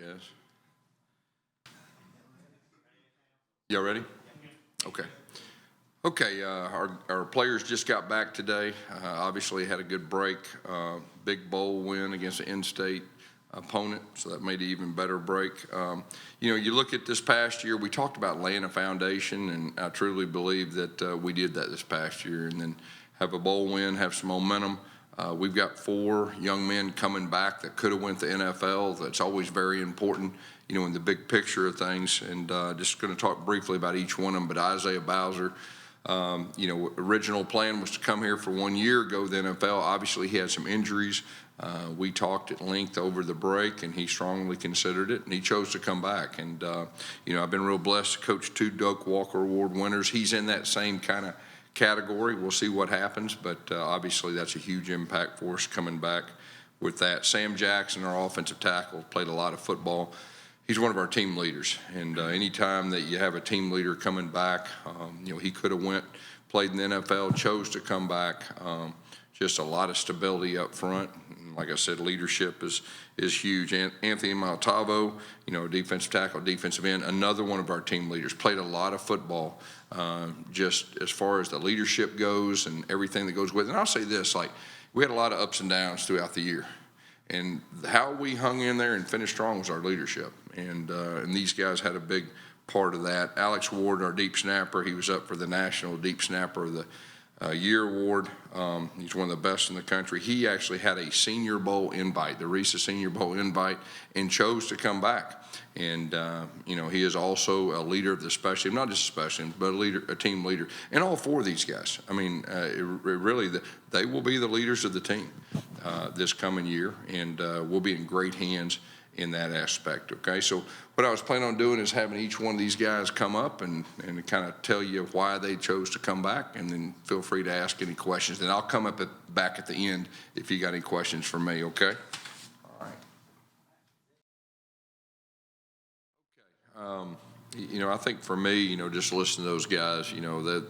Yes. Y'all ready? Okay. Okay, our players just got back today. Obviously had a good break. Big bowl win against an in-state opponent, so that made an even better break. You look at this past year, we talked about laying a foundation, and I truly believe that we did that this past year, and then have a bowl win, have some momentum. We've got 4 young men coming back that could have went to NFL. That's always very important, in the big picture of things. And just going to talk briefly about each one of them. But Isaiah Bowser, original plan was to come here for 1 year, go to the NFL. Obviously, he had some injuries. We talked at length over the break, and he strongly considered it, and he chose to come back. And, I've been real blessed to coach 2 Doak Walker Award winners. He's in that same kind of category. We'll see what happens, but obviously that's a huge impact for us coming back with that. Sam Jackson, our offensive tackle, played a lot of football. He's one of our team leaders, and anytime that you have a team leader coming back, he could have played in the NFL, chose to come back. Just a lot of stability up front. And like I said, leadership is huge. Anthony Montalvo, defensive tackle, defensive end, another one of our team leaders, played a lot of football. Just as far as the leadership goes and everything that goes with it. And I'll say this, we had a lot of ups and downs throughout the year. And how we hung in there and finished strong was our leadership. And these guys had a big part of that. Alex Ward, our deep snapper, he was up for the National Deep Snapper of the Year Award. He's one of the best in the country. He actually had a Senior Bowl invite, the Reese's Senior Bowl invite, and chose to come back. And, he is also a leader of the special team, not just a special team, but a team leader. And all 4 of these guys, they will be the leaders of the team this coming year, and we'll be in great hands in that aspect, okay? So what I was planning on doing is having each one of these guys come up and kind of tell you why they chose to come back, and then feel free to ask any questions. And I'll come up back at the end if you got any questions for me, okay? All right. Okay. I think for me, just listening to those guys, that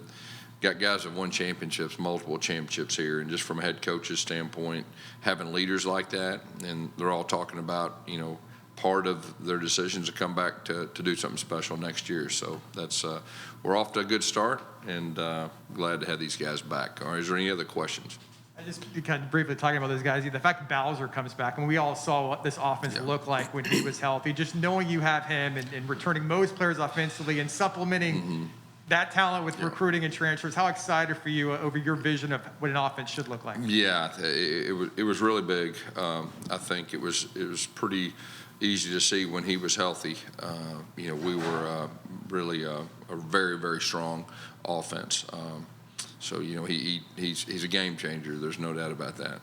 got guys that won championships, multiple championships here, and just from a head coach's standpoint, having leaders like that, and they're all talking about, part of their decisions to come back to do something special next year. So that's we're off to a good start, and glad to have these guys back. All right, is there any other questions? I just kind of briefly talking about those guys, the fact that Bowser comes back, and we all saw what this offense looked like when he was healthy, just knowing you have him and returning most players offensively and supplementing that talent with recruiting and transfers. How excited for you over your vision of what an offense should look like? Yeah, it was really big. I think it was pretty easy to see when he was healthy. We were really a very, very strong offense. So he's a game changer. There's no doubt about that.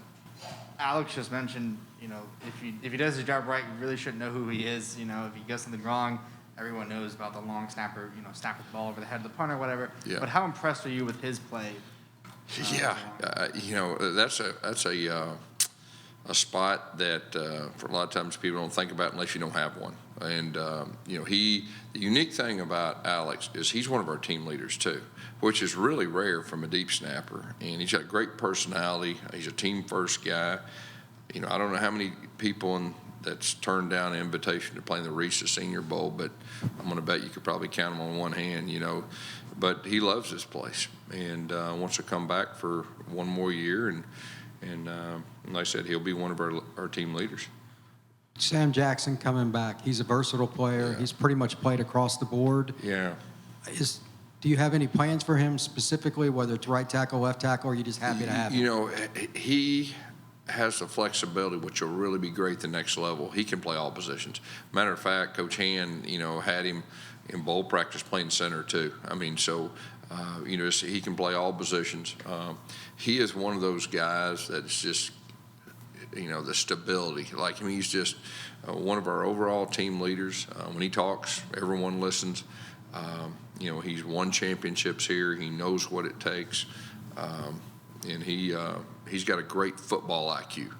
Alex just mentioned, if he does his job right, you really shouldn't know who he is. If he does something wrong, everyone knows about the long snapper, snap the ball over the head of the punter, whatever. Yeah. But how impressed are you with his play? That's a spot that for a lot of times people don't think about unless you don't have one. And the unique thing about Alex is he's one of our team leaders too, which is really rare from a deep snapper. And he's got great personality. He's a team first guy. I don't know how many people that's turned down an invitation to play in the Reese's Senior Bowl, but I'm going to bet you could probably count them on one hand, But he loves this place and wants to come back for one more year. And like I said, he'll be one of our team leaders. Sam Jackson coming back. He's a versatile player. Yeah. He's pretty much played across the board. Yeah. Do you have any plans for him specifically, whether it's right tackle, left tackle, or are you just happy to have him? He has the flexibility, which will really be great the next level. He can play all positions. Matter of fact, Coach Hand, had him in bowl practice playing center too. He can play all positions. He is one of those guys that's just, the stability. He's just one of our overall team leaders. When he talks, everyone listens. He's won championships here. He knows what it takes. And he's got a great football IQ.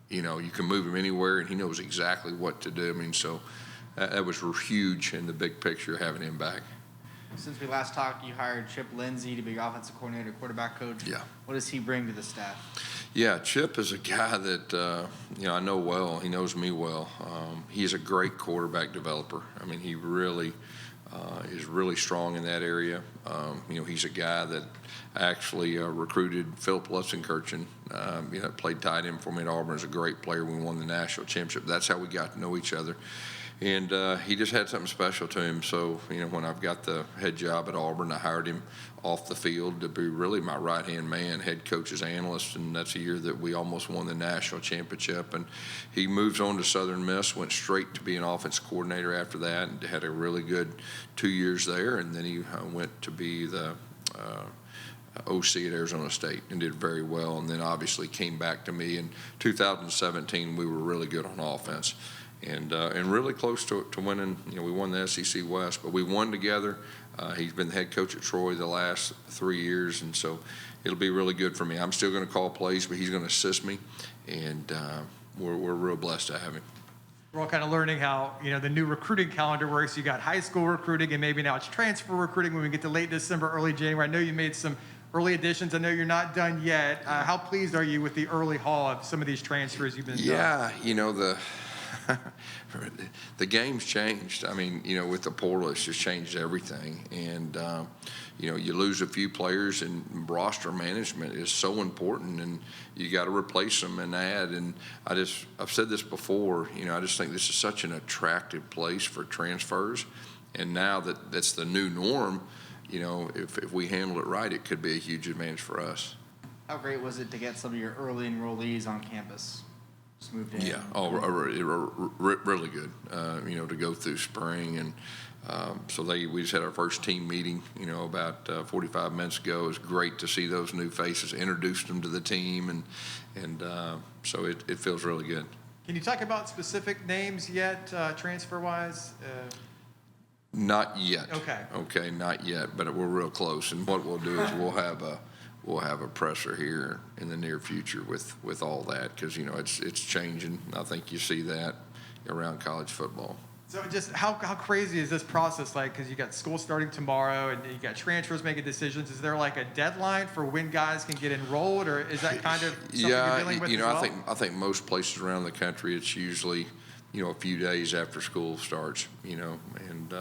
You can move him anywhere, and he knows exactly what to do. So that was huge in the big picture, having him back. Since we last talked, you hired Chip Lindsey to be your offensive coordinator, quarterback coach. Yeah. What does he bring to the staff? Yeah, Chip is a guy that, I know well. He knows me well. He's a great quarterback developer. I mean, he really is really strong in that area. He's a guy that actually recruited Philip Lutzenkirchen, played tight end for me at Auburn. Is a great player. We won the national championship. That's how we got to know each other. And he just had something special to him. So, when I've got the head job at Auburn, I hired him off the field to be really my right-hand man, head coach's analyst, and that's a year that we almost won the national championship. And he moves on to Southern Miss, went straight to be an offense coordinator after that, and had a really good 2 years there. And then he went to be the OC at Arizona State and did very well. And then obviously came back to me in 2017. We were really good on offense. And really close to winning. We won the SEC West, but we won together. He's been the head coach at Troy the last 3 years, and so it'll be really good for me. I'm still going to call plays, but he's going to assist me, and we're real blessed to have him. We're all kind of learning how, the new recruiting calendar works. You got high school recruiting, and maybe now it's transfer recruiting when we get to late December, early January. I know you made some early additions. I know you're not done yet. How pleased are you with the early haul of some of these transfers you've been done? Yeah, the game's changed. I mean, with the portal, it's just changed everything. And, you lose a few players, and roster management is so important, and you got to replace them and add. And I've said this before, I just think this is such an attractive place for transfers. And now that's the new norm, if we handle it right, it could be a huge advantage for us. How great was it to get some of your early enrollees on campus? Moved in. Yeah, really good. To go through spring, and so we just had our first team meeting. About 45 minutes ago. It was great to see those new faces. Introduced them to the team, and so it feels really good. Can you talk about specific names yet, transfer-wise? Not yet. Okay, not yet, but we're real close. And what we'll do is we'll have a presser here in the near future with all that, because it's changing. I think you see that around college football. So just how crazy is this process like? Because you got school starting tomorrow, and you got transfers making decisions. Is there like a deadline for when guys can get enrolled, or is that kind of something you're dealing with as well? I think most places around the country, it's usually a few days after school starts. And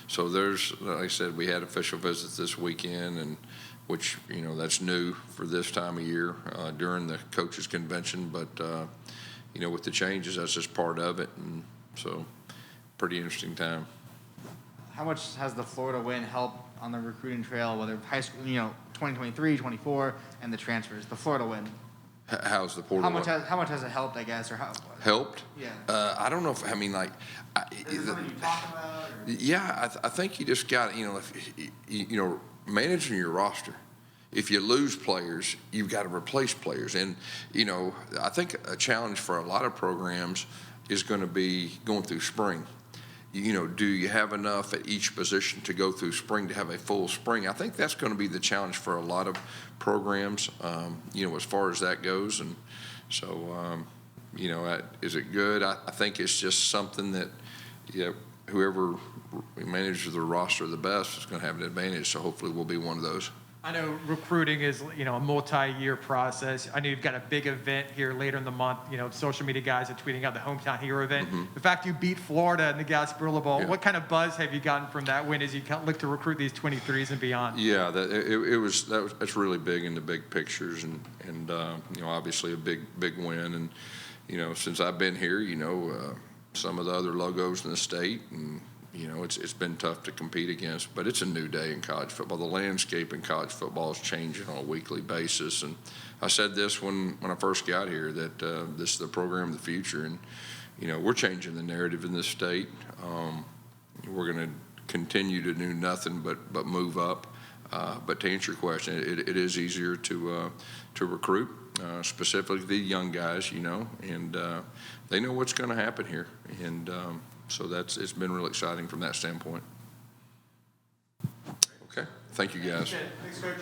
so there's, like I said, we had official visits this weekend, and which, that's new for this time of year during the coaches convention. But, with the changes, that's just part of it. And so pretty interesting time. How much has the Florida win helped on the recruiting trail, whether high school, 2023, 24, and the transfers, the Florida win? How's the portal? How much has it helped, I guess, or how? Helped? Yeah. I don't know if, Is it something you talk about? Or? Yeah, I think you just got, managing your roster. If you lose players, you've got to replace players. And, I think a challenge for a lot of programs is going to be going through spring. Do you have enough at each position to go through spring to have a full spring? I think that's going to be the challenge for a lot of programs, as far as that goes. And so, is it good? I think it's just something that, whoever manages the roster the best is going to have an advantage. So hopefully we'll be one of those. I know recruiting is, a multi-year process. I know you've got a big event here later in the month. Social media guys are tweeting out the Hometown Hero event. Mm-hmm. The fact you beat Florida in the Gasparilla Bowl, Yeah. What kind of buzz have you gotten from that win as you look to recruit these 23s and beyond? Yeah, that's really big in the big pictures, and obviously a big win. And since I've been here, some of the other logos in the state, and it's been tough to compete against, but it's a new day in college football. The landscape in college football is changing on a weekly basis. And I said this when I first got here, that this is the program of the future. And, we're changing the narrative in this state. We're going to continue to do nothing but move up. But to answer your question, it is easier to recruit, specifically the young guys, and they know what's going to happen here. And so it's been real exciting from that standpoint. Okay. Thank you, guys. Thanks, Coach.